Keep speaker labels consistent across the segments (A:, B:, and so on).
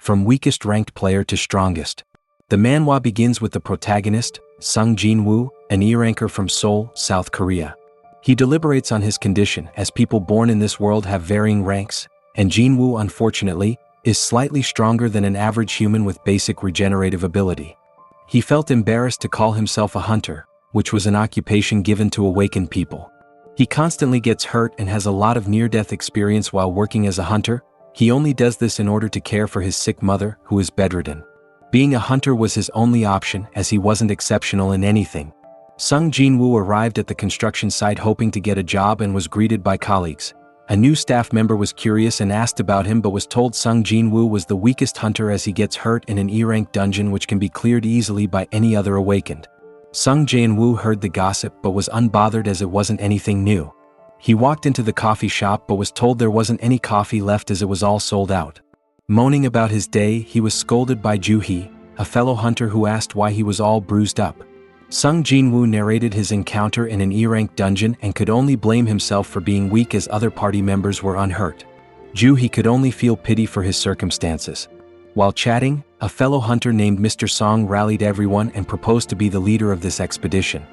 A: from weakest ranked player to strongest. The manhwa begins with the protagonist, Sung Jin-Woo, an E-ranker from Seoul, South Korea. He deliberates on his condition as people born in this world have varying ranks, and Jin-Woo, unfortunately, is slightly stronger than an average human with basic regenerative ability. He felt embarrassed to call himself a hunter, which was an occupation given to awakened people. He constantly gets hurt and has a lot of near-death experience while working as a hunter. He only does this in order to care for his sick mother, who is bedridden. Being a hunter was his only option as he wasn't exceptional in anything. Sung Jin-Woo arrived at the construction site hoping to get a job and was greeted by colleagues. A new staff member was curious and asked about him but was told Sung Jin-Woo was the weakest hunter as he gets hurt in an E-rank dungeon which can be cleared easily by any other awakened. Sung Jin-Woo heard the gossip but was unbothered as it wasn't anything new. He walked into the coffee shop but was told there wasn't any coffee left as it was all sold out. Moaning about his day, he was scolded by Joo-hee, a fellow hunter who asked why he was all bruised up. Sung Jin-Woo narrated his encounter in an E-rank dungeon and could only blame himself for being weak as other party members were unhurt. Joo-hee could only feel pity for his circumstances. While chatting, a fellow hunter named Mr. Song rallied everyone and proposed to be the leader of this expedition.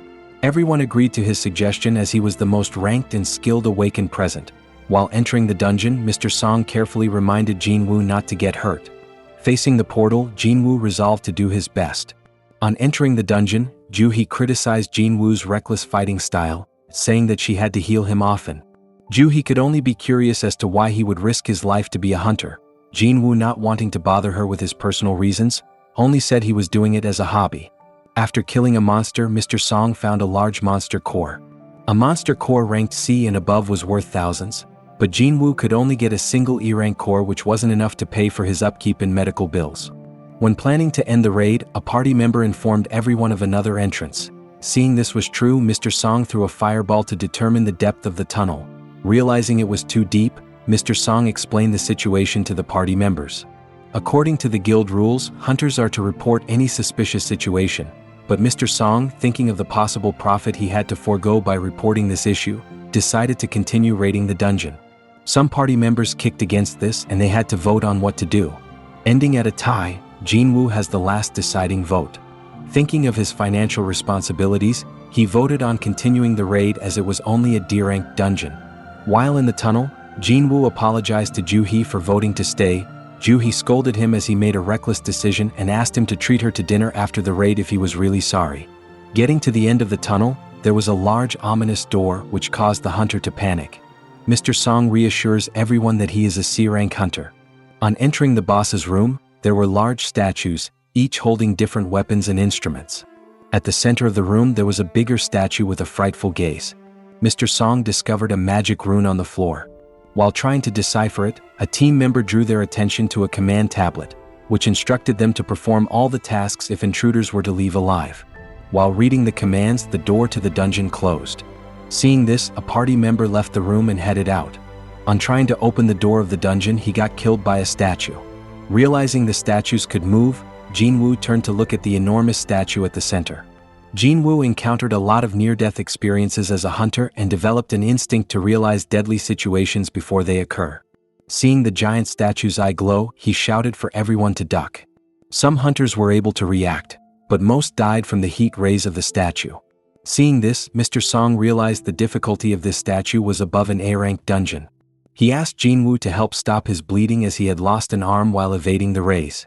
A: Everyone agreed to his suggestion as he was the most ranked and skilled awakened present. While entering the dungeon, Mr. Song carefully reminded Jin-Woo not to get hurt. Facing the portal, Jin-Woo resolved to do his best. On entering the dungeon, Joo-hee criticized Jin-Woo's reckless fighting style, saying that she had to heal him often. Joo-hee could only be curious as to why he would risk his life to be a hunter. Jin-Woo, not wanting to bother her with his personal reasons, only said he was doing it as a hobby. After killing a monster, Mr. Song found a large monster core. A monster core ranked C and above was worth thousands, but Jin-Woo could only get a single E-rank core which wasn't enough to pay for his upkeep and medical bills. When planning to end the raid, a party member informed everyone of another entrance. Seeing this was true, Mr. Song threw a fireball to determine the depth of the tunnel. Realizing it was too deep, Mr. Song explained the situation to the party members. According to the guild rules, hunters are to report any suspicious situation, but Mr. Song, thinking of the possible profit he had to forego by reporting this issue, decided to continue raiding the dungeon. Some party members kicked against this and they had to vote on what to do. Ending at a tie, Jin-Woo has the last deciding vote. Thinking of his financial responsibilities, he voted on continuing the raid as it was only a D-rank dungeon. While in the tunnel, Jin-Woo apologized to Joo-hee for voting to stay. Joo-hee scolded him as he made a reckless decision and asked him to treat her to dinner after the raid if he was really sorry. Getting to the end of the tunnel, there was a large ominous door which caused the hunter to panic. Mr. Song reassures everyone that he is a C-rank hunter. On entering the boss's room, there were large statues, each holding different weapons and instruments. At the center of the room there was a bigger statue with a frightful gaze. Mr. Song discovered a magic rune on the floor. While trying to decipher it, a team member drew their attention to a command tablet, which instructed them to perform all the tasks if intruders were to leave alive. While reading the commands, the door to the dungeon closed. Seeing this, a party member left the room and headed out. On trying to open the door of the dungeon, he got killed by a statue. Realizing the statues could move, Jin-Woo turned to look at the enormous statue at the center. Jin-Woo encountered a lot of near-death experiences as a hunter and developed an instinct to realize deadly situations before they occur. Seeing the giant statue's eye glow, he shouted for everyone to duck. Some hunters were able to react, but most died from the heat rays of the statue. Seeing this, Mr. Song realized the difficulty of this statue was above an A-rank dungeon. He asked Jin-Woo to help stop his bleeding as he had lost an arm while evading the rays.